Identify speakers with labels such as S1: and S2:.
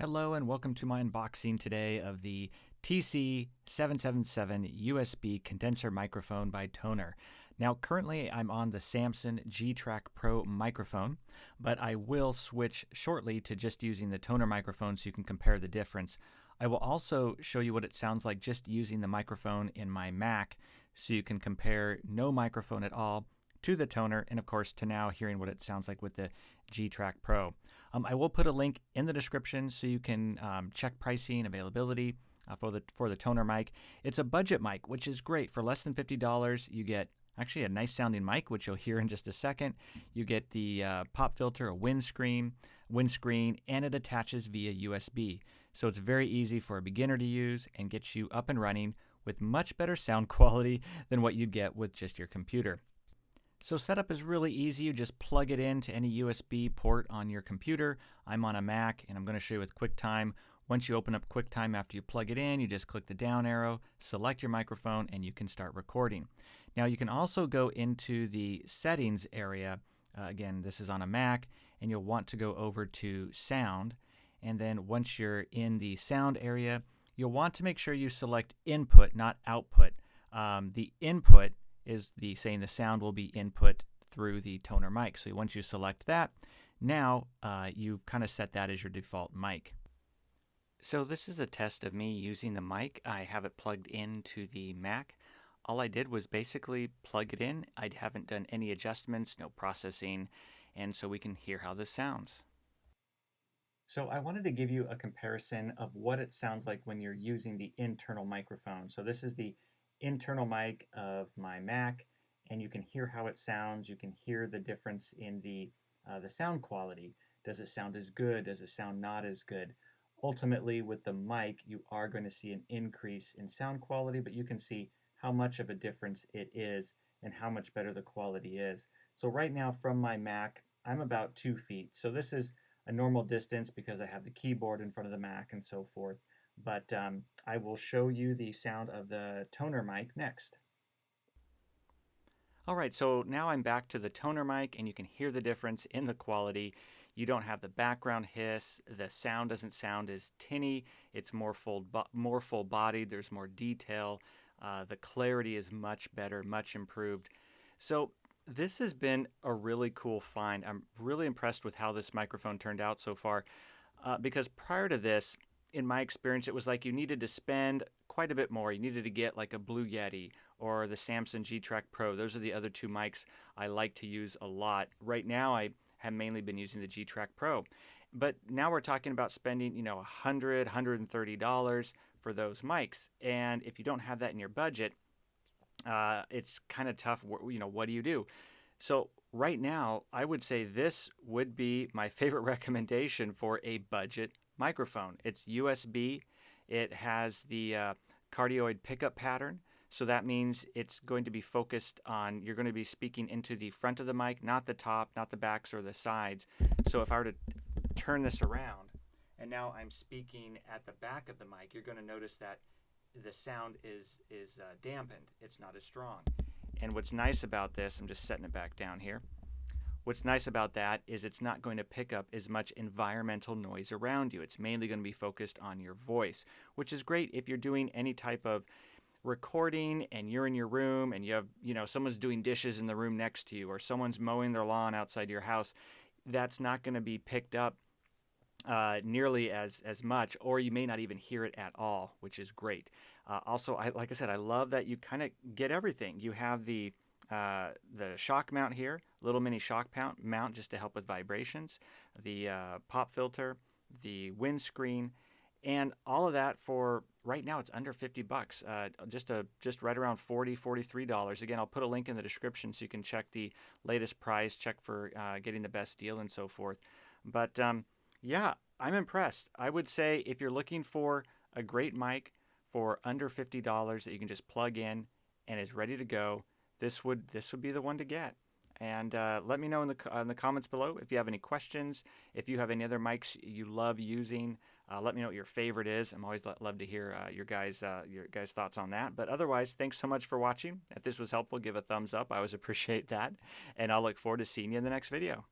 S1: Hello and welcome to my unboxing today of the TC-777 USB condenser microphone by Tonor. Now currently I'm on the Samson G-Track Pro microphone, but I will switch shortly to just using the Tonor microphone so you can compare the difference. I will also show you what it sounds like just using the microphone in my Mac so you can compare no microphone at all to the Tonor, and of course to now hearing what it sounds like with the G-Track Pro. I will put a link in the description so you can check pricing, availability for the Tonor mic. It's a budget mic, which is great. For less than $50, you get actually a nice sounding mic, which you'll hear in just a second. You get the pop filter, a windscreen, and it attaches via USB. So it's very easy for a beginner to use and gets you up and running with much better sound quality than what you'd get with just your computer. So setup is really easy. You just plug it into any USB port on your computer. I'm on a Mac and I'm going to show you with QuickTime. Once you open up QuickTime after you plug it in, you just click the down arrow, select your microphone, and you can start recording. Now you can also go into the settings area. Again, this is on a Mac, and you'll want to go over to sound. And then once you're in the sound area, you'll want to make sure you select input, not output. The input is saying the sound will be input through the Tonor mic. So once you select that, now you've kind of set that as your default mic. So this is a test of me using the mic. I have it plugged into the Mac. All I did was basically plug it in. I haven't done any adjustments, no processing, and so we can hear how this sounds. So I wanted to give you a comparison of what it sounds like when you're using the internal microphone. So this is the internal mic of my Mac, and you can hear how it sounds. You can hear the difference in the sound quality. Does it sound as good? Does it sound not as good? Ultimately, with the mic, you are going to see an increase in sound quality, but you can see how much of a difference it is and how much better the quality is. So right now from my Mac, I'm about 2 feet. So this is a normal distance because I have the keyboard in front of the Mac and so forth. But I will show you the sound of the Tonor mic next. All right, so now I'm back to the Tonor mic, and you can hear the difference in the quality. You don't have the background hiss. The sound doesn't sound as tinny. It's more full-bodied. There's more detail. The clarity is much better, much improved. So this has been a really cool find. I'm really impressed with how this microphone turned out so far because prior to this, in my experience, it was like you needed to spend quite a bit more. You needed to get like a Blue Yeti or the Samson G-Track Pro. Those are the other two mics I like to use a lot. Right now, I have mainly been using the G-Track Pro. But now we're talking about spending, $100, $130 for those mics. And if you don't have that in your budget, it's kind of tough. What do you do? So right now, I would say this would be my favorite recommendation for a budget microphone. It's USB. It has the Cardioid Pickup Pattern. So that means it's going to be focused on, you're going to be speaking into the front of the mic, not the top, not the backs or the sides. So if I were to turn this around and now I'm speaking at the back of the mic, you're going to notice that the sound is dampened. It's not as strong. And what's nice about this, I'm just setting it back down here. What's nice about that is it's not going to pick up as much environmental noise around you. It's mainly going to be focused on your voice, which is great if you're doing any type of recording and you're in your room and you have, someone's doing dishes in the room next to you or someone's mowing their lawn outside your house. That's not going to be picked up nearly as much, or you may not even hear it at all, which is great. Also, like I said, I love that you kind of get everything. You have the shock mount here, little mini shock mount just to help with vibrations, the pop filter, the windscreen, and all of that for right now it's under $50, just right around $43. Again, I'll put a link in the description so you can check the latest price, check for getting the best deal and so forth. But yeah, I'm impressed. I would say if you're looking for a great mic for under $50 that you can just plug in and is ready to go, this would be the one to get. And let me know in the comments below if you have any questions. If you have any other mics you love using, let me know what your favorite is. I'm always love to hear your guys' thoughts on that. But otherwise, thanks so much for watching. If this was helpful, give a thumbs up. I always appreciate that. And I'll look forward to seeing you in the next video.